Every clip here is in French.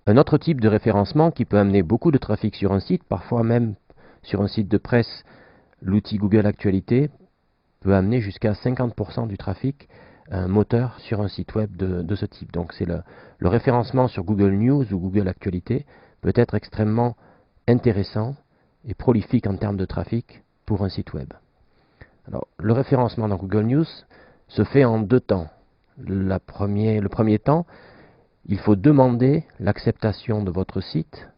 Un autre type de référencement qui peut amener beaucoup de trafic sur un site, parfois même sur un site de presse, l'outil Google Actualité peut amener jusqu'à 50% du trafic moteur sur un site web de ce type. Donc c'est le référencement sur Google News ou Google Actualité peut être extrêmement intéressant et prolifique en termes de trafic pour un site web. Alors, le référencement dans Google News se fait en deux temps. Le premier temps, il faut demander l'acceptation de votre site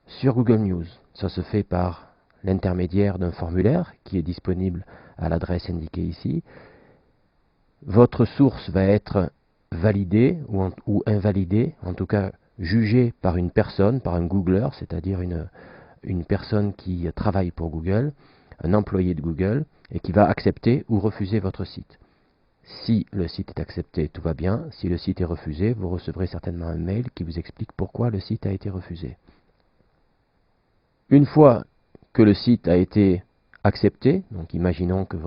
sur Google News. Ça se fait par l'intermédiaire d'un formulaire qui est disponible à l'adresse indiquée ici. Votre source va être validée ou invalidée, en tout cas jugée par une personne, par un Googler, c'est-à-dire une personne qui travaille pour Google, un employé de Google, et qui va accepter ou refuser votre site. Si le site est accepté, tout va bien. Si le site est refusé, vous recevrez certainement un mail qui vous explique pourquoi le site a été refusé. Une fois que le site a été accepté, donc imaginons que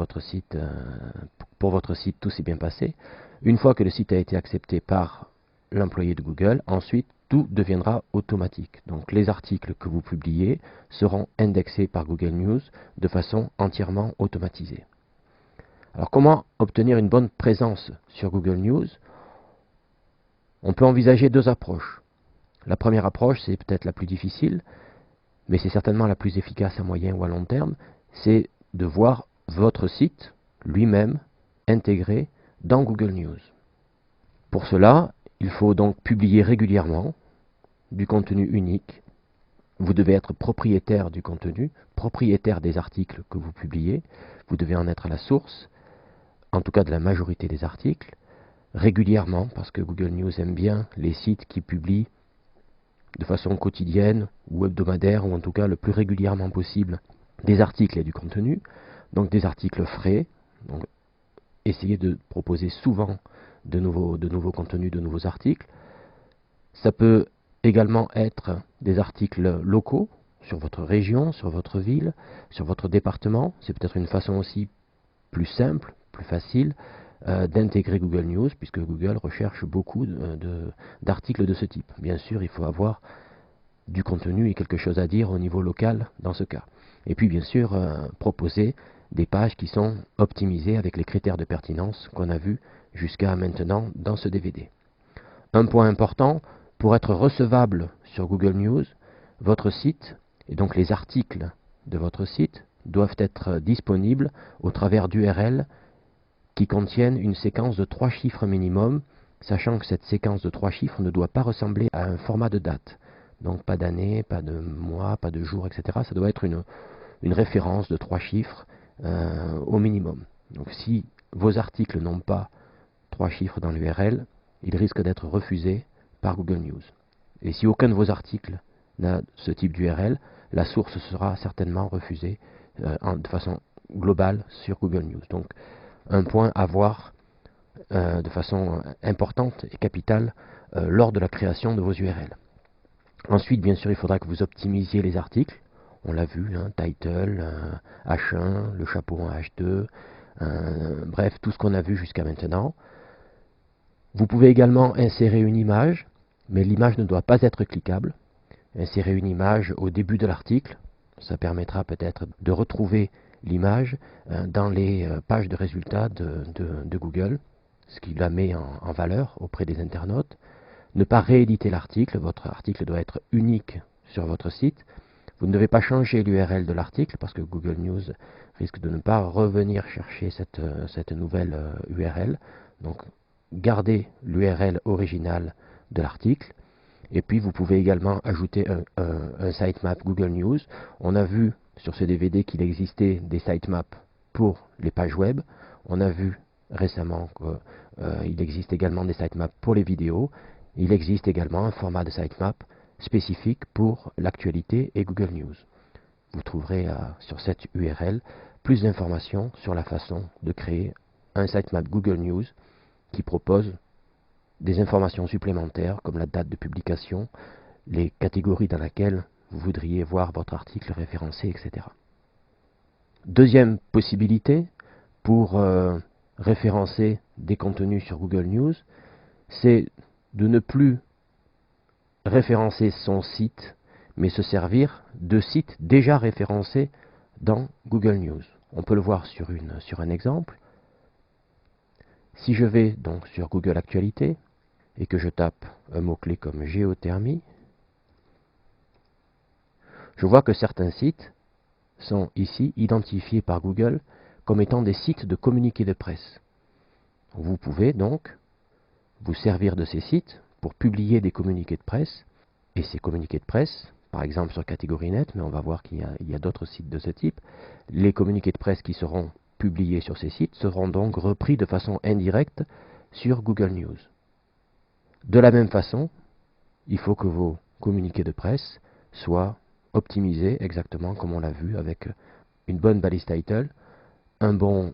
pour votre site tout s'est bien passé, une fois que le site a été accepté par l'employé de Google, ensuite tout deviendra automatique. Donc les articles que vous publiez seront indexés par Google News de façon entièrement automatisée. Alors comment obtenir une bonne présence sur Google News? On peut envisager deux approches. La première approche, c'est peut-être la plus difficile, mais c'est certainement la plus efficace à moyen ou à long terme, c'est de voir votre site lui-même intégré dans Google News. Pour cela, il faut donc publier régulièrement du contenu unique. Vous devez être propriétaire du contenu, propriétaire des articles que vous publiez. Vous devez en être la source, en tout cas de la majorité des articles, régulièrement, parce que Google News aime bien les sites qui publient de façon quotidienne ou hebdomadaire, ou en tout cas le plus régulièrement possible, des articles et du contenu, donc des articles frais. Donc, essayez de proposer souvent de nouveaux contenus, de nouveaux articles. Ça peut également être des articles locaux sur votre région, sur votre ville, sur votre département. C'est peut-être une façon aussi plus simple, plus facile d'intégrer Google News, puisque Google recherche beaucoup d'articles de ce type. Bien sûr, il faut avoir du contenu et quelque chose à dire au niveau local dans ce cas. Et puis bien sûr, proposer des pages qui sont optimisées avec les critères de pertinence qu'on a vus jusqu'à maintenant dans ce DVD. Un point important, pour être recevable sur Google News, votre site, et donc les articles de votre site, doivent être disponibles au travers d'URL qui contiennent une séquence de 3 chiffres minimum, sachant que cette séquence de 3 chiffres ne doit pas ressembler à un format de date. Donc pas d'année, pas de mois, pas de jour, etc. Ça doit être une référence de 3 chiffres au minimum. Donc si vos articles n'ont pas 3 chiffres dans l'URL, ils risquent d'être refusés par Google News. Et si aucun de vos articles n'a ce type d'URL, la source sera certainement refusée de façon globale sur Google News. Donc un point à voir de façon importante et capitale lors de la création de vos URL. Ensuite, bien sûr, il faudra que vous optimisiez les articles. On l'a vu, hein, title, H1, le chapeau en H2, bref, tout ce qu'on a vu jusqu'à maintenant. Vous pouvez également insérer une image, mais l'image ne doit pas être cliquable. Insérer une image au début de l'article, ça permettra peut-être de retrouver l'image dans les pages de résultats de Google, ce qui la met en valeur auprès des internautes. Ne pas rééditer l'article, votre article doit être unique sur votre site. Vous ne devez pas changer l'URL de l'article parce que Google News risque de ne pas revenir chercher cette nouvelle URL. Donc gardez l'URL originale de l'article. Et puis vous pouvez également ajouter un sitemap Google News. On a vu sur ce DVD qu'il existait des sitemaps pour les pages web. On a vu récemment qu'il existe également des sitemaps pour les vidéos. Il existe également un format de sitemap spécifique pour l'actualité et Google News. Vous trouverez sur cette URL plus d'informations sur la façon de créer un sitemap Google News qui propose des informations supplémentaires comme la date de publication, les catégories dans lesquelles vous voudriez voir votre article référencé, etc. Deuxième possibilité pour référencer des contenus sur Google News, c'est de ne plus référencer son site, mais se servir de sites déjà référencés dans Google News. On peut le voir sur un exemple. Si je vais donc sur Google Actualité et que je tape un mot-clé comme géothermie, je vois que certains sites sont ici identifiés par Google comme étant des sites de communiqués de presse. Vous pouvez donc vous servir de ces sites pour publier des communiqués de presse, et ces communiqués de presse, par exemple sur Catégorie Net, mais on va voir qu'il y a d'autres sites de ce type, les communiqués de presse qui seront publiés sur ces sites seront donc repris de façon indirecte sur Google News. De la même façon, il faut que vos communiqués de presse soient optimisés exactement comme on l'a vu avec une bonne balise title, un bon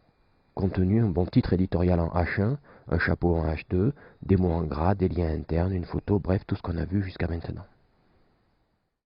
contenu, un bon titre éditorial en H1, un chapeau en H2, des mots en gras, des liens internes, une photo, bref, tout ce qu'on a vu jusqu'à maintenant.